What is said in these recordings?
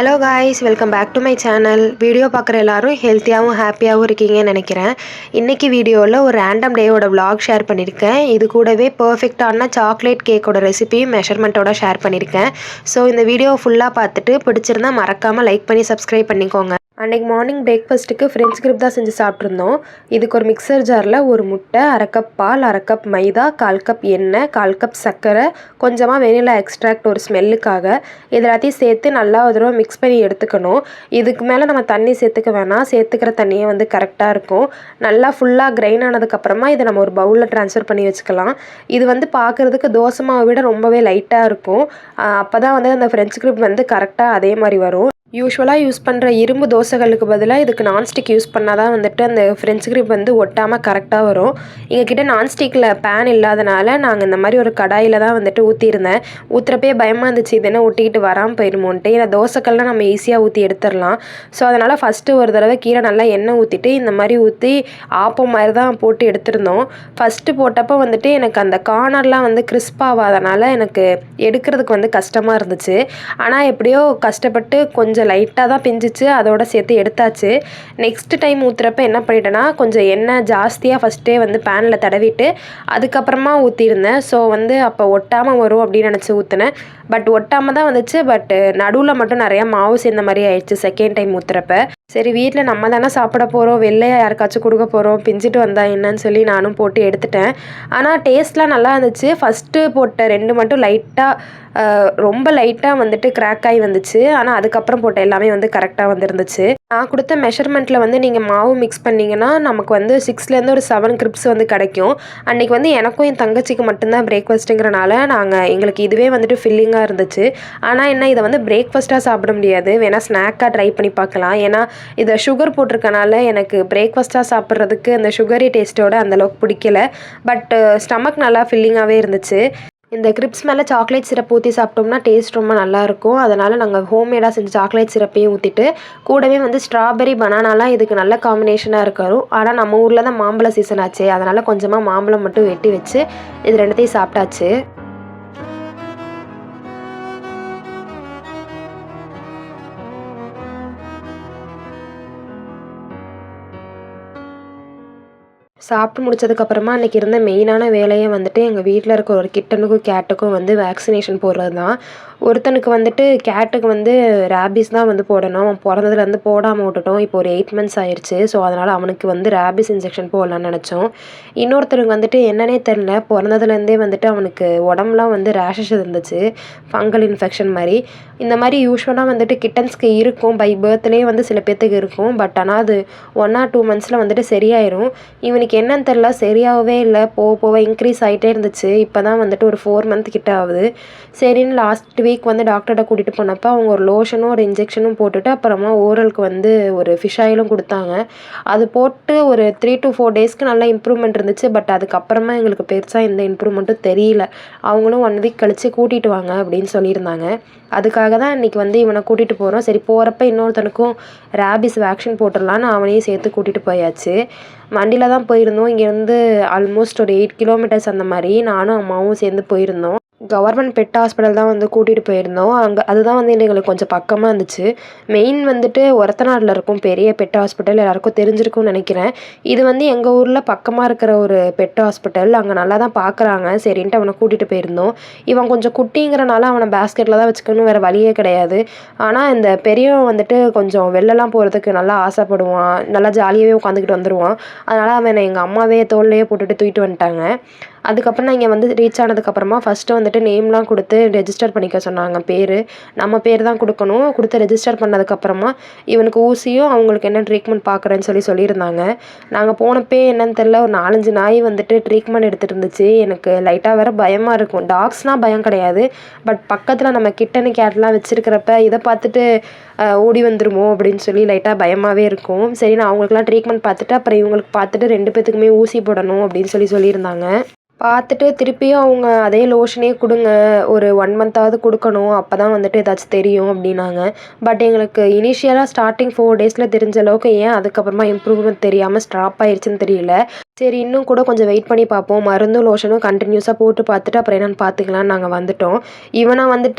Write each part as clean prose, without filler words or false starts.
Hello guys, welcome back to my channel. Video பார்க்குற எல்லாரும் ஹெல்த்தியாகவும் ஹாப்பியாகவும் இருக்கீங்கன்னு நினைக்கிறேன். இன்றைக்கி வீடியோவில் ஒரு ரேண்டம் டேயோட vlog ஷேர் பண்ணியிருக்கேன். இது கூடவே பர்ஃபெக்டான சாக்லேட் கேக்கோட ரெசிபியும் மெஷர்மெண்ட்டோட ஷேர் பண்ணியிருக்கேன். ஸோ இந்த வீடியோ ஃபுல்லாக பார்த்துட்டு பிடிச்சிருந்தா மறக்காமல் லைக் பண்ணி சப்ஸ்கிரைப் பண்ணிக்கோங்க. அன்றைக்கி மார்னிங் பிரேக்ஃபாஸ்ட்டுக்கு ஃப்ரெஞ்ச் கிரிப் தான் செஞ்சு சாப்பிட்ருந்தோம். இதுக்கு ஒரு மிக்சர் ஜாரில் ஒரு முட்டை, அரை கப் பால், அரை கப் மைதா, 1/4 கப் எண்ணெய், 1/4 கப் சர்க்கரை, கொஞ்சமாக வெனிலா எக்ஸ்ட்ராக்ட் ஒரு ஸ்மெல்லுக்காக இது எல்லாத்தையும் சேர்த்து நல்லா ஒரு தடவை மிக்ஸ் பண்ணி எடுத்துக்கணும். இதுக்கு மேலே நம்ம தண்ணி சேர்த்துக்க வேணாம். சேர்த்துக்கிற தண்ணியே வந்து கரெக்டாக இருக்கும். நல்லா ஃபுல்லாக கிரைண்ட் ஆனதுக்கப்புறமா இதை நம்ம ஒரு பவுலில் ட்ரான்ஸ்ஃபர் பண்ணி வச்சுக்கலாம். இது வந்து பார்க்குறதுக்கு தோசை மாவை விட ரொம்பவே லைட்டாக இருக்கும். அப்போ தான் வந்து அந்த ஃப்ரெஞ்ச் கிரிப் வந்து கரெக்டாக அதே மாதிரி வரும். யூஸ்வலாக யூஸ் பண்ணுற இரும்பு தோசைகளுக்கு பதிலாக இதுக்கு நான்ஸ்டிக் யூஸ் பண்ணால் தான் வந்துட்டு அந்த ஃப்ரெஞ்ச் கிரிப் வந்து ஒட்டாமல் கரெக்டாக வரும். எங்ககிட்ட நான்ஸ்டிக்கில் பேன் இல்லாதனால நாங்கள் இந்த மாதிரி ஒரு கடாயில் தான் வந்துட்டு ஊற்றிருந்தேன். ஊற்றுறப்பே பயமாக இருந்துச்சு, இது என்ன ஒட்டிக்கிட்டு வராமல் போயிடுமோன்ட்டு. ஏன்னா தோசைக்கல்லாம் நம்ம ஈஸியாக ஊற்றி எடுத்துடலாம். ஸோ அதனால் ஃபஸ்ட்டு ஒரு தடவை கீழே நல்லா எண்ணெய் ஊற்றிட்டு இந்த மாதிரி ஊற்றி ஆப்பம் மாதிரி தான் போட்டு எடுத்திருந்தோம். ஃபஸ்ட்டு போட்டப்போ வந்துட்டு எனக்கு அந்த கார்னர்லாம் வந்து கிறிஸ்பாகாதனால எனக்கு எடுக்கிறதுக்கு வந்து கஷ்டமாக இருந்துச்சு. ஆனால் எப்படியோ கஷ்டப்பட்டு கொஞ்சம் லைட்டாக தான் பிஞ்சிச்சு, அதோட சேர்த்து எடுத்தாச்சு. நெக்ஸ்ட் டைம் ஊற்றுறப்ப என்ன பண்ணிட்டேன்னா கொஞ்சம் எண்ணெய் ஜாஸ்தியாக ஃபஸ்ட்டே வந்து பேனில் தடவிட்டு அதுக்கப்புறமா ஊற்றிருந்தேன். ஸோ வந்து அப்போ ஒட்டாமல் வரும் அப்படின்னு நினச்சி ஊற்றினேன். பட் ஒட்டாமல் தான் வந்துச்சு. பட் நடுவில் மட்டும் நிறையா மாவு சேர்ந்த மாதிரி ஆயிடுச்சு செகண்ட் டைம் ஊற்றுறப்ப. சரி, வீட்டில் நம்ம தானே சாப்பிட போகிறோம், வெள்ளையாக யாருக்காச்சும் கொடுக்க போகிறோம், பிஞ்சிட்டு வந்தா என்னன்னு சொல்லி நானும் போட்டு எடுத்துட்டேன். ஆனால் டேஸ்ட்லாம் நல்லா இருந்துச்சு. ஃபஸ்ட்டு போட்ட 2 மட்டும் லைட்டாக ரொம்ப லைட்டாக வந்துட்டு கிராக் ஆகி வந்துச்சு. ஆனால் அதுக்கப்புறம் போட்ட எல்லாமே வந்து கரெக்டாக வந்துருந்துச்சு. நான் கொடுத்த மெஷர்மெண்ட்டில் வந்து நீங்கள் மாவு மிக்ஸ் பண்ணிங்கன்னா நமக்கு வந்து 6லேருந்து ஒரு 7 கிரிப்ஸ் வந்து கிடைக்கும். அன்றைக்கி வந்து எனக்கும் என் தங்கச்சிக்கு மட்டும்தான் பிரேக்ஃபாஸ்ட்டுங்கிறனால எங்களுக்கு இதுவே வந்துட்டு ஃபில்லிங்காக இருந்துச்சு. ஆனால் என்ன, இதை வந்து பிரேக்ஃபாஸ்ட்டாக சாப்பிட முடியாது, வேணால் ஸ்நாக்காக ட்ரை பண்ணி பார்க்கலாம். ஏன்னா இதை சுகர் போட்டிருக்கனால எனக்கு பிரேக்ஃபாஸ்ட்டாக சாப்பிட்றதுக்கு அந்த சுகரி டேஸ்ட்டோட அந்தளவுக்கு பிடிக்கல. பட் ஸ்டமக் நல்லா ஃபில்லிங்காகவே இருந்துச்சு. இந்த கிரிப்ஸ் மேலே சாக்லேட் சிரப் ஊற்றி சாப்பிட்டோம்னா டேஸ்ட் ரொம்ப நல்லாயிருக்கும். அதனால் நாங்கள் ஹோம்மேடாக செஞ்ச சாக்லேட் சிரப்பையும் ஊற்றிட்டு கூடவே வந்து ஸ்ட்ராபெரி பனானாலாம் இதுக்கு நல்ல காம்பினேஷனாக இருக்கும். ஆனால் நம்ம ஊரில் தான் மாம்பழ சீசன் ஆச்சு, அதனால் கொஞ்சமாக மாம்பழம் மட்டும் வெட்டி வச்சு இது 2த்தையும் சாப்பிட்டாச்சு. சாப்பிட்டு முடிச்சதுக்கப்புறமா அன்றைக்கி இருந்த மெயினான வேலையை வந்துட்டு எங்கள் வீட்டில் இருக்க ஒரு கிட்டனுக்கும் கேட்டுக்கும் வந்து வேக்சினேஷன் போடுறது தான். ஒருத்தனுக்கு வந்துட்டு கேட்டுக்கு வந்து ரேபிஸ் தான் வந்து போடணும். அவன் பிறந்ததுலேருந்து போடாமல் விட்டுட்டோம். இப்போ ஒரு 8 months ஆயிடுச்சு. ஸோ அதனால் அவனுக்கு வந்து ரேபிஸ் இன்ஜெக்ஷன் போடலான்னு நினச்சோம். இன்னொருத்தருக்கு வந்துட்டு என்னன்னே தெரில, பிறந்ததுலேருந்தே வந்துட்டு அவனுக்கு உடம்புலாம் வந்து ரேஷஸ் இருந்துச்சு, ஃபங்கல் இன்ஃபெக்ஷன் மாதிரி. இந்த மாதிரி யூஸ்வலாக வந்துட்டு கிட்டன்ஸ்க்கு இருக்கும், பை பர்த்லேயே வந்து சில பேர்த்துக்கு இருக்கும். பட் ஆனால் அது 1 or 2 months வந்து சரியாயிரும். இவனுக்கு என்னன்னு தெரில, சரியாகவே இல்லை, போக போக இன்க்ரீஸ் ஆகிட்டே இருந்துச்சு. இப்போ தான் வந்துட்டு ஒரு 4 month கிட்ட ஆகுது. சரின்னு லாஸ்ட் வீக் வந்து டாக்டர்கிட்ட கூட்டிகிட்டு போனப்போ அவங்க ஒரு லோஷனும் ஒரு இன்ஜெக்ஷனும் போட்டுட்டு அப்புறமா ஓரலுக்கு வந்து ஒரு ஃபிஷ் ஆயிலும் கொடுத்தாங்க. அது போட்டு ஒரு 3 to 4 daysக்கு நல்லா இம்ப்ரூவ்மெண்ட் இருந்துச்சு. பட் அதுக்கப்புறமா எங்களுக்கு பெருசாக எந்த இம்ப்ரூவ்மெண்ட்டும் தெரியல. அவங்களும் 1 week கழித்து கூட்டிகிட்டு வாங்க அப்படின்னு சொல்லியிருந்தாங்க. அதுக்காக தான் இன்றைக்கி வந்து இவனை கூட்டிகிட்டு போகிறோம். சரி, போகிறப்ப இன்னொருத்தனுக்கும் ரேபிஸ் வேக்சின் போட்டுடலான்னு அவனையும் சேர்த்து கூட்டிகிட்டு போயாச்சு. வண்டியில் தான் போயிருந்தோம். இங்கேருந்து ஆல்மோஸ்ட் ஒரு 8 kilometers அந்த மாதிரி நானும் அம்மாவும் சேர்ந்து போயிருந்தோம். கவர்மெண்ட் பெட் ஹாஸ்பிட்டல் தான் வந்து கூட்டிகிட்டு போயிருந்தோம். அதுதான் வந்து எங்களுக்கு கொஞ்சம் பக்கமாக இருந்துச்சு. மெயின் வந்துட்டு ஒரத்தநாட்டில் இருக்கும் பெரிய பெட் ஹாஸ்பிட்டல், எல்லாருக்கும் தெரிஞ்சிருக்கும்னு நினைக்கிறேன். இது வந்து எங்கள் ஊரில் பக்கமாக இருக்கிற ஒரு பெட் ஹாஸ்பிட்டல். அங்கே நல்லா தான் பார்க்குறாங்க. சரின்ட்டு அவனை கூட்டிகிட்டு போயிருந்தோம். இவன் கொஞ்சம் குட்டிங்கிறனால அவனை பேஸ்கெட்டில் தான் வச்சுக்கணும், வேறு வழியே கிடையாது. ஆனால் இந்த பெரியவன் வந்துட்டு கொஞ்சம் வெளிலலாம் போகிறதுக்கு நல்லா ஆசைப்படுவான், நல்லா ஜாலியாகவே உட்காந்துக்கிட்டு வந்துடுவான். அதனால் அவனை எங்கள் அம்மாவே தோல்லையே போட்டுட்டு தூக்கிட்டு வந்துட்டாங்க. அதுக்கப்புறம் நான் இங்கே வந்து ரீச் ஆனதுக்கப்புறமா ஃபஸ்ட்டு வந்துட்டு நேம்லாம் கொடுத்து ரெஜிஸ்டர் பண்ணிக்க சொன்னாங்க. நம்ம பேர் தான் கொடுக்கணும். கொடுத்து ரெஜிஸ்டர் பண்ணதுக்கப்புறமா இவனுக்கு ஊசியும் அவங்களுக்கு என்ன ட்ரீட்மெண்ட் பார்க்குறேன்னு சொல்லியிருந்தாங்க. நாங்கள் போனப்பே என்னன்னு தெரில, ஒரு 4-5 நாய் வந்துட்டு ட்ரீட்மெண்ட் எடுத்துகிட்டு இருந்துச்சு. எனக்கு லைட்டாக வேறு பயமாக இருக்கும். டாக்ஸ்னால் பயம் கிடையாது, பட் பக்கத்தில் நம்ம கிட்டனு கேட்லாம் வச்சுருக்கிறப்ப இதை பார்த்துட்டு ஓடி வந்துருமோ அப்படின்னு சொல்லி லைட்டாக பயமாகவே இருக்கும். சரி, நான் அவங்களுக்குலாம் ட்ரீட்மெண்ட் பார்த்துட்டு அப்புறம் இவங்களுக்கு பார்த்துட்டு 2 பேத்துக்குமே ஊசி போடணும் அப்படின்னு சொல்லியிருந்தாங்க. பார்த்துட்டு திருப்பியும் அவங்க அதே லோஷனே கொடுங்க, ஒரு 1 மந்த்தாவது கொடுக்கணும், அப்போ தான் வந்துட்டு ஏதாச்சும் தெரியும் அப்படின்னாங்க. பட் எங்களுக்கு இனிஷியலாக ஸ்டார்டிங் 4 டேஸில் தெரிஞ்ச அளவுக்கு ஏன் அதுக்கப்புறமா இம்ப்ரூவ்மெண்ட் தெரியாமல் ஸ்டாப் ஆயிடுச்சுன்னு தெரியல. சரி இன்னும் கூட கொஞ்சம் வெயிட் பண்ணி பார்ப்போம், மருந்தும் லோஷனும் கண்டினியூஸாக போட்டு பார்த்துட்டு அப்புறம் என்னென்னு பார்த்துக்கலான்னு நாங்கள் வந்துட்டோம். இவன்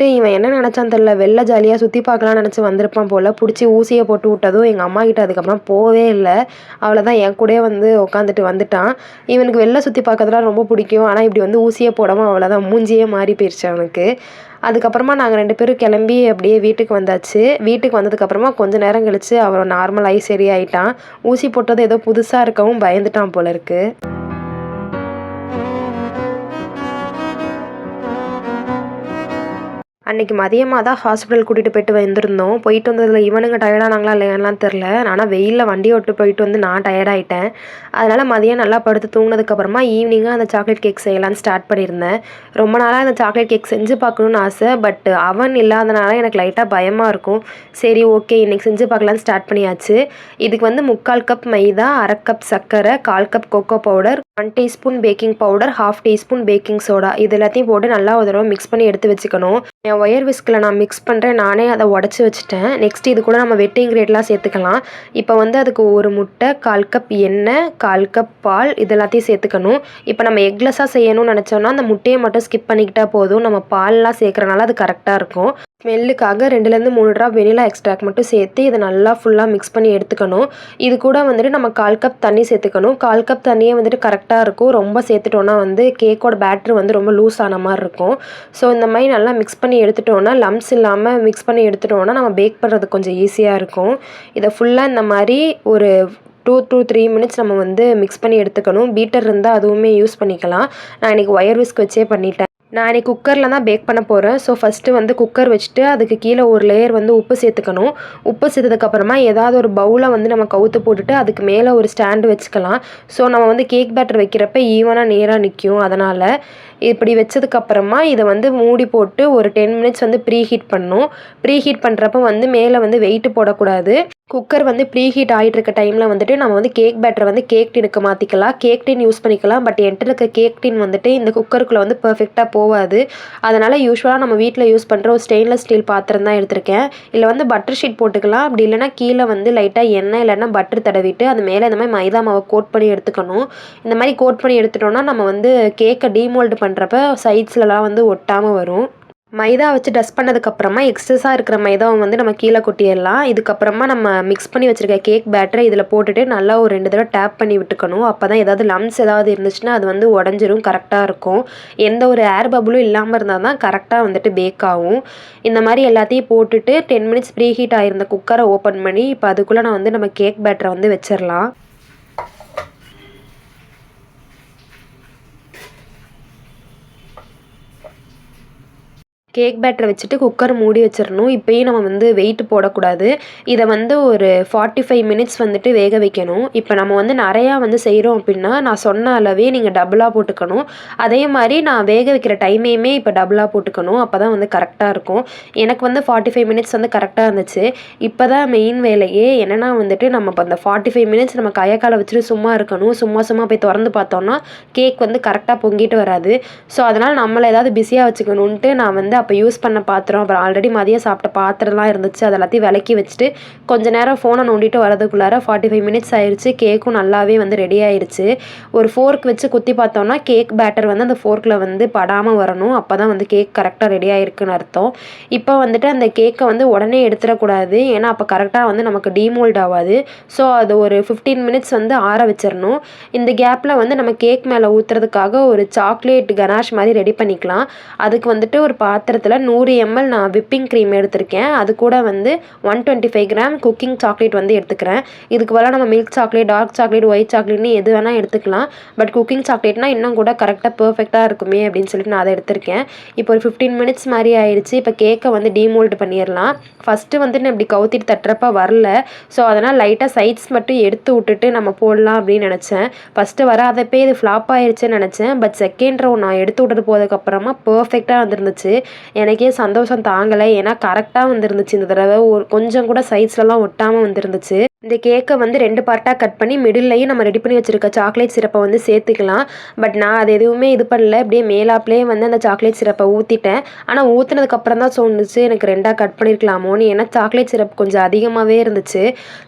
என்ன நினச்சான்னு தெரில, வெளில ஜாலியாக சுற்றி பார்க்கலான்னு நினச்சி வந்திருப்பான் போல். பிடிச்சி ஊசியை போட்டு விட்டதும் எங்கள் அம்மா கிட்ட அதுக்கப்புறம் போவே இல்லை. அவ்வளோதான், என் கூடயே வந்து உட்காந்துட்டு வந்துட்டான். இவனுக்கு வெளில சுற்றி பார்க்கறதுலாம் ரொம்ப பிடிக்கும். ஆனால் இப்படி வந்து ஊசியை போடாமல் அவ்வளோதான், மூஞ்சியே மாறி போயிடுச்சு அவனுக்கு. அதுக்கப்புறமா நாங்கள் 2 பேரும் கிளம்பி அப்படியே வீட்டுக்கு வந்தாச்சு. வீட்டுக்கு வந்ததுக்கப்புறமா கொஞ்சம் நேரம் கழித்து அவன் நார்மலாகி சரியாயிட்டான். ஊசி போட்டது ஏதோ புதுசாக இருக்கவும் பயந்துட்டான் போல இருக்குது. அன்றைக்கி மதியமாக தான் ஹாஸ்பிட்டல் கூட்டிகிட்டு போயிட்டு வந்திருந்தோம். போயிட்டு வந்ததில் இவனுங்க டயர்டானாங்களா இல்லையான்லாம் தெரில. ஆனால் வெயிலில் வண்டியை விட்டு போயிட்டு வந்து நான் டயர்டாயிட்டேன். அதனால் மதியம் நல்லா படுத்து தூங்கினதுக்கப்புறமா ஈவினிங்காக அந்த சாக்லேட் கேக் செய்யலான்னு ஸ்டார்ட் பண்ணியிருந்தேன். ரொம்ப நாளாக அந்த சாக்லேட் கேக் செஞ்சு பார்க்கணுன்னு ஆசை. பட் அவன் இல்லாதனால எனக்கு லைட்டாக பயமாக இருக்கும். சரி ஓகே இன்றைக்கி செஞ்சு பார்க்கலான்னு ஸ்டார்ட் பண்ணியாச்சு. இதுக்கு வந்து 3/4 கப் மைதா, 1/2 கப் சர்க்கரை, 1/4 cup cocoa powder, 1 teaspoon baking powder, 1/2 teaspoon baking soda, இது எல்லாத்தையும் போட்டு நல்லா ஒரு தடவை மிக்ஸ் பண்ணி எடுத்து வச்சுக்கணும். என் ஒயர் விஸ்கில் நான் மிக்ஸ் பண்ணுறேன், நானே அதை உடச்சி வச்சுட்டேன். நெக்ஸ்ட் இது கூட நம்ம வெட் இன்க்ரீடியன்ட்லாம் சேர்த்துக்கலாம். இப்போ வந்து அதுக்கு 1 முட்டை, 1/4 கப் எண்ணெய், 1/4 கப் பால், இது எல்லாத்தையும் சேர்த்துக்கணும். இப்போ நம்ம எக்லெஸ்ஸாக செய்யணும்னு நினச்சோன்னா அந்த முட்டையை மட்டும் ஸ்கிப் பண்ணிக்கிட்டால் போதும். நம்ம பால்லாம் சேர்க்குறனால அது கரெக்டாக இருக்கும். ஸ்மெல்லுக்காக 2லேருந்து 3 ட்ராப் வெனிலா எக்ஸ்ட்ராக்ட் மட்டும் சேர்த்து இதை நல்லா ஃபுல்லாக மிக்ஸ் பண்ணி எடுத்துக்கணும். இது கூட வந்துட்டு நம்ம 1/4 கப் தண்ணி சேர்த்துக்கணும். 1/4 கப் தண்ணியே வந்துட்டு கரெக்டாக இருக்கும். ரொம்ப சேர்த்துட்டோன்னா வந்து கேக்கோட பேட்டர் வந்து ரொம்ப லூஸ் ஆன மாதிரி இருக்கும். ஸோ இந்த மாதிரி நல்லா மிக்ஸ் பண்ணி எடுத்துட்டோன்னா, லம்ஸ் இல்லாமல் மிக்ஸ் பண்ணி எடுத்துட்டோன்னா நம்ம பேக் பண்ணுறது கொஞ்சம் ஈஸியாக இருக்கும். இதை ஃபுல்லாக இந்த மாதிரி ஒரு 2 to 3 மினிட்ஸ் நம்ம வந்து மிக்ஸ் பண்ணி எடுத்துக்கணும். பீட்டர் இருந்தால் அதுவுமே யூஸ் பண்ணிக்கலாம். நான் இன்றைக்கி ஒயர் விஸ்க் வச்சே பண்ணிட்டேன். நான் இன்றைக்கி குக்கரில் தான் பேக் பண்ண போகிறேன். ஸோ ஃபஸ்ட்டு வந்து குக்கர் வச்சுட்டு அதுக்கு கீழே ஒரு லேயர் வந்து உப்பு சேர்த்துக்கணும். உப்பு சேர்த்ததுக்கப்புறமா ஏதாவது ஒரு பவுலை வந்து நம்ம கவுத்து போட்டுட்டு அதுக்கு மேலே ஒரு ஸ்டாண்டு வச்சுக்கலாம். ஸோ நம்ம வந்து கேக் பேட்டர் வைக்கிறப்ப ஈவனாக நேராக நிற்கும். அதனால் இப்படி வச்சதுக்கப்புறமா இதை வந்து மூடி போட்டு ஒரு 10 மினிட்ஸ் வந்து ப்ரீ ஹீட் பண்ணணும். ப்ரீ ஹீட் பண்ணுறப்ப வந்து மேலே வந்து வெயிட்டு போடக்கூடாது. குக்கர் வந்து ப்ரீ ஹீட் ஆகிட்டு இருக்க டைமில் வந்துட்டு நம்ம வந்து கேக் பேட்டரை வந்து கேக் டினுக்கு மாற்றிக்கலாம். கேக் டின் யூஸ் பண்ணிக்கலாம். பட் என்கிட்ட இருக்க கேக் டின் வந்துட்டு இந்த குக்கருக்குள்ளே வந்து பர்ஃபெக்டாக போகாது. அதனால் யூஸ்வலாக நம்ம வீட்டில் யூஸ் பண்ணுற ஒரு ஸ்டெயின்லெஸ் ஸ்டீல் பாத்திரம் தான் எடுத்திருக்கேன். இல்லை வந்து பட்டர் ஷீட் போட்டுக்கலாம். அப்படி இல்லைனா கீழே வந்து லைட்டாக எண்ணெய் இல்லைன்னா பட்டர் தடவிட்டு அது மேலே இந்த மாதிரி மைதா மாவை கோட் பண்ணி எடுத்துக்கணும். இந்த மாதிரி கோட் பண்ணி எடுத்துட்டோன்னா நம்ம வந்து கேக்கை டீமோல்டு பண்ணுறப்ப சைட்ஸ்லலாம் வந்து ஒட்டாமல் வரும். மைதா வச்சு டஸ்ட் பண்ணதுக்கப்புறமா எக்ஸஸாக இருக்கிற மைதாவை வந்து நம்ம கீழே கொட்டிடலாம். இதுக்கப்புறமா நம்ம மிக்ஸ் பண்ணி வச்சுருக்க கேக் பேட்டரை இதில் போட்டுட்டு நல்லா ஒரு 2 தடவை டேப் பண்ணி விட்டுக்கணும். அப்போ தான் ஏதாவது லம்ஸ் ஏதாவது இருந்துச்சுன்னா அது வந்து உடஞ்சிரும், கரெக்டாக இருக்கும். எந்த ஒரு ஏர் பபுளும் இல்லாமல் இருந்தால் தான் கரெக்டாக வந்துட்டு பேக் ஆகும். இந்த மாதிரி எல்லாத்தையும் போட்டுட்டு 10 மினிட்ஸ் ப்ரீ ஹீட் ஆகிருந்த குக்கரை ஓப்பன் பண்ணி இப்போ அதுக்குள்ளே நான் வந்து நம்ம கேக் பேட்டரை வந்து வச்சிடலாம். கேக் பேட்டரை வச்சுட்டு குக்கர் மூடி வச்சிடணும். இப்போயும் நம்ம வந்து வெயிட் போடக்கூடாது. இதை வந்து ஒரு 45 மினிட்ஸ் வந்துட்டு வேக வைக்கணும். இப்போ நம்ம வந்து நிறையா வந்து செய்கிறோம் அப்படின்னா நான் சொன்ன அளவே நீங்கள் டபுளாக போட்டுக்கணும். அதே மாதிரி நான் வேக வைக்கிற டைமையுமே இப்போ டபுளாக போட்டுக்கணும். அப்போ தான் வந்து கரெக்டாக இருக்கும். எனக்கு வந்து 45 மினிட்ஸ் வந்து கரெக்டாக இருந்துச்சு. இப்போ தான் மெயின் வேலையே என்னென்னா வந்துட்டு நம்ம இப்போ அந்த 45 மினிட்ஸ் நம்ம கையக்காலை வச்சுட்டு சும்மா இருக்கணும். சும்மா போய் திறந்து பார்த்தோன்னா கேக் வந்து கரெக்டாக பொங்கிட்டு வராது. ஸோ அதனால் நம்மளை ஏதாவது பிஸியாக வச்சுக்கணுன்ட்டு நான் வந்து அப்போ யூஸ் பண்ண பாத்திரம், அப்புறம் ஆல்ரெடி மதியம் சாப்பிட்ட பாத்திரம்லாம் இருந்துச்சு, அது எல்லாத்தையும் விலக்கி வச்சுட்டு கொஞ்சம் நேரம் ஃபோனை நோண்டிட்டு வரதுக்குள்ளார 45 மினிட்ஸ் ஆயிடுச்சு. கேக்கும் நல்லாவே வந்து ரெடி ஆயிடுச்சு. ஒரு ஃபோர்க் வச்சு குத்தி பார்த்தோம்னா கேக் பேட்டர் வந்து அந்த ஃபோர்க்கில் வந்து படாமல் வரணும். அப்போ தான் வந்து கேக் கரெக்டாக ரெடி ஆகிருக்குன்னு அர்த்தம். இப்போ வந்துட்டு அந்த கேக்கை வந்து உடனே எடுத்துடக்கூடாது. ஏன்னா அப்போ கரெக்டாக வந்து நமக்கு டீமோல்ட் ஆகாது. ஸோ அது ஒரு 15 மினிட்ஸ் வந்து ஆற வச்சிடணும். இந்த கேப்பில் வந்து நம்ம கேக் மேலே ஊற்றுறதுக்காக ஒரு சாக்லேட் கனாஷ் மாதிரி ரெடி பண்ணிக்கலாம். அதுக்கு வந்துட்டு ஒரு பாத்திரத்தில் 100 ml நான் விப்பிங் க்ரீம் எடுத்திருக்கேன். அது கூட வந்து 125 கிராம் குக்கிங் சாக்லேட் வந்து எடுத்துக்கிறேன். இதுக்கு பதிலாக நம்ம milk chocolate, dark chocolate, white சாக்லேட்னு எது வேணால் எடுத்துக்கலாம். பட் குக்கிங் சாக்லேட்னா இன்னும் கூட கரெக்டாக பர்ஃபெக்டாக இருக்குமே அப்படின்னு சொல்லிட்டு நான் அதை எடுத்திருக்கேன். இப்போ ஒரு 15 மினிட்ஸ் மாதிரி ஆயிடுச்சு. இப்போ கேக்கை வந்து டீமோல்டு பண்ணிடலாம். ஃபஸ்ட்டு வந்து நான் இப்படி கவுத்திட்டு தட்டுறப்ப வரல. ஸோ அதனால் லைட்டாக சைட்ஸ் மட்டும் எடுத்து விட்டுட்டு நம்ம போடலாம் அப்படின்னு நினச்சேன். ஃபஸ்ட்டு வராதப்பே இது ஃப்ளாப் ஆயிடுச்சுன்னு நினச்சேன். பட் செகண்ட் ரவுண்ட் நான் எடுத்து விட்டுட்டு போகிறதுக்கப்புறமா பர்ஃபெக்டாக வந்துருந்துச்சு. எனக்கே சந்தோஷம் தாங்கலை. ஏன்னா கரெக்டாக வந்துருந்துச்சு. இந்த தடவை ஒரு கொஞ்சம் கூட சைட்ஸ்லலாம் ஒட்டாமல் வந்துருந்துச்சு. இந்த கேக்கை வந்து 2 பார்ட்டாக கட் பண்ணி மிடில்லையும் நம்ம ரெடி பண்ணி வச்சுருக்க சாக்லேட் சிரப்பை வந்து சேர்த்துக்கலாம். பட் நான் அது எதுவுமே இது பண்ணல. அப்படியே மேலாப்லேயே வந்து அந்த சாக்லேட் சிரப்பை ஊற்றிட்டேன். ஆனால் ஊற்றுனதுக்கப்புறம் தான் தோணுச்சு எனக்கு 2ஆக கட் பண்ணியிருக்கலாமோன்னு. ஏன்னா சாக்லேட் சிரப் கொஞ்சம் அதிகமாகவே இருந்துச்சு.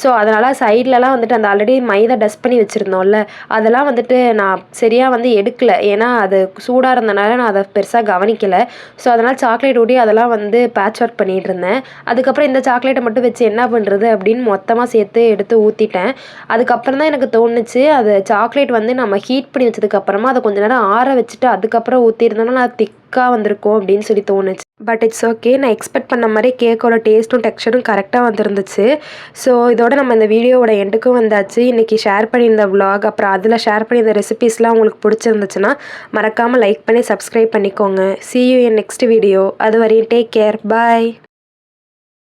ஸோ அதனால் சைட்லலாம் வந்துட்டு அந்த ஆல்ரெடி மைதா டஸ்ட் பண்ணி வச்சுருந்தோம்ல, அதெல்லாம் வந்துட்டு நான் சரியாக வந்து எடுக்கல. ஏன்னா அது சூடாக இருந்தனால நான் அதை பெருசாக கவனிக்கலை. ஸோ அதனால் சாக்லேட் ஊட்டி அதெல்லாம் வந்து பேட்ச் ஒர்க் பண்ணிகிட்டு இருந்தேன். அதுக்கப்புறம் இந்த சாக்லேட்டை மட்டும் வச்சு என்ன பண்ணுறது அப்படின்னு மொத்தமாக சேர்த்து எடுத்து ஊற்றிட்டேன். அதுக்கப்புறம் தான் எனக்கு தோணுச்சு, அது சாக்லேட் வந்து நம்ம ஹீட் பண்ணி வச்சதுக்கப்புறமா அதை கொஞ்ச நேரம் ஆற வச்சுட்டு அதுக்கப்புறம் ஊற்றிருந்தோன்னா நான் திக்காக வந்திருக்கும் அப்படின்னு சொல்லி தோணுச்சு. But it's okay. நான் எக்ஸ்பெக்ட் பண்ண மாதிரி கேக்கோட டேஸ்ட்டும் டெக்ஸ்சரும் கரெக்டாக வந்துருந்துச்சு. ஸோ இதோட நம்ம இந்த வீடியோவோட எண்டுக்கும் வந்தாச்சு. இன்றைக்கி ஷேர் பண்ணியிருந்த vlog அப்புறம் அதில் ஷேர் பண்ணியிருந்த ரெசிபீஸ்லாம் உங்களுக்கு பிடிச்சிருந்துச்சுன்னா மறக்காமல் லைக் பண்ணி சப்ஸ்கிரைப் பண்ணிக்கோங்க. see you in next video. அது வரையும் டேக் கேர். பாய்.